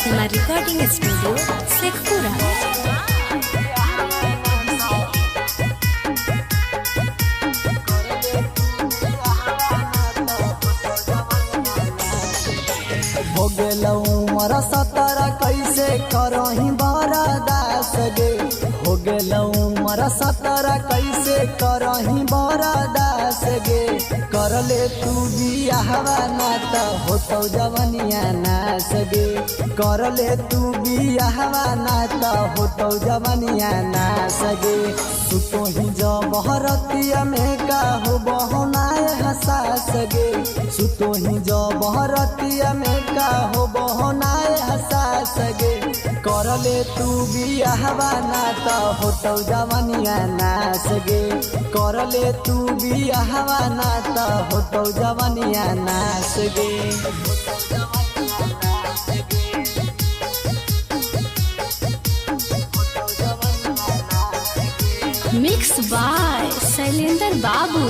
प्रतिमा recording studio Sheikhpura. हो गेलौ उमर 17 कैसे करही बरदास गे। हो गेलौ उमर 17 कैसे करही बरदास गे। करले तू बियाहवा ना त होतौ जवनिया नास गे। करले तू बियाहवा ना त होतौ जवनिया नास गे। सुतो ही जबहरतिया में का हो बहनाए हसास गे। सुतो ही जबहरतिया में का हो बहनाए हसास गे। करले तू बियाहवा ना त होतौ जवनिया नास गे। करले तू बियाहवा ना त होतौ जवनिया नास गे। मिक्स बाय शैलेंद्र बाबू।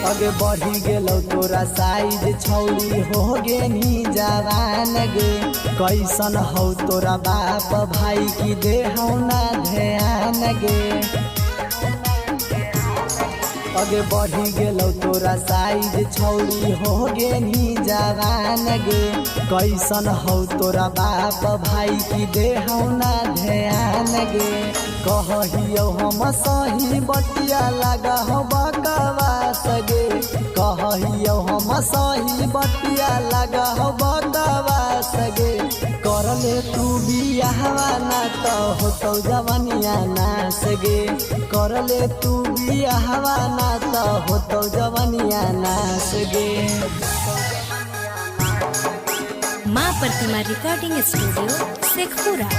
आगे बढ़ी गेलौ तोरा साइज छौरी हो गेनी जवान गे। कैसन हौ तोरा बाप भाई की देहौ ना ध्यान गे। आगे बढ़ी गेलौ तोरा साइज छौरी हो गेनी जवान गे। कैसन हौ तोरा बाप भाई की देहौ ना ध्यान गे। कहहियौ हम सही बतिया लगा हो बकवास गे। कहहियौ हम सही बतिया लगा हो बकवास गे। करले तू बियाहवा ना त होतौ जवनिया नास गे। करले तू बियाहवा ना त होतौ जवनिया नास गे। माँ प्रतिमा रिकॉर्डिंग स्टूडियो शेखपुरा।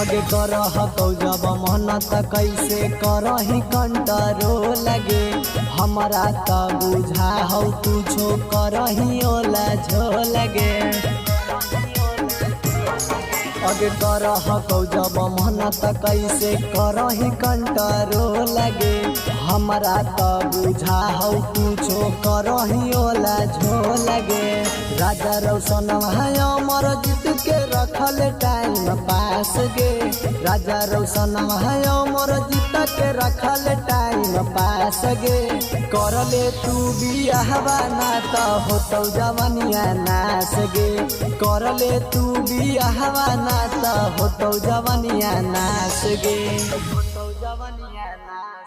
आगे करहतौ जब मन त कैसे करही कंट्रोल गे। हमरा त बुझा हौ तुझो करही ओला झोल गे। आगे करहतौ जब मन त कैसे करही कंट्रोल गे। हमरा त बुझा हौ तुझो करही ओला झोल गे। राजा रौशन भाई अमर जीत के रखल टाइम पास गे। राजा रौशन भाई अमर जीत के रखल टाइम पास गे। करले तू बियाहवा ना त होतौ जवनिया नास गे। करले तू बियाहवा ना त होतौ जवनिया नास गे।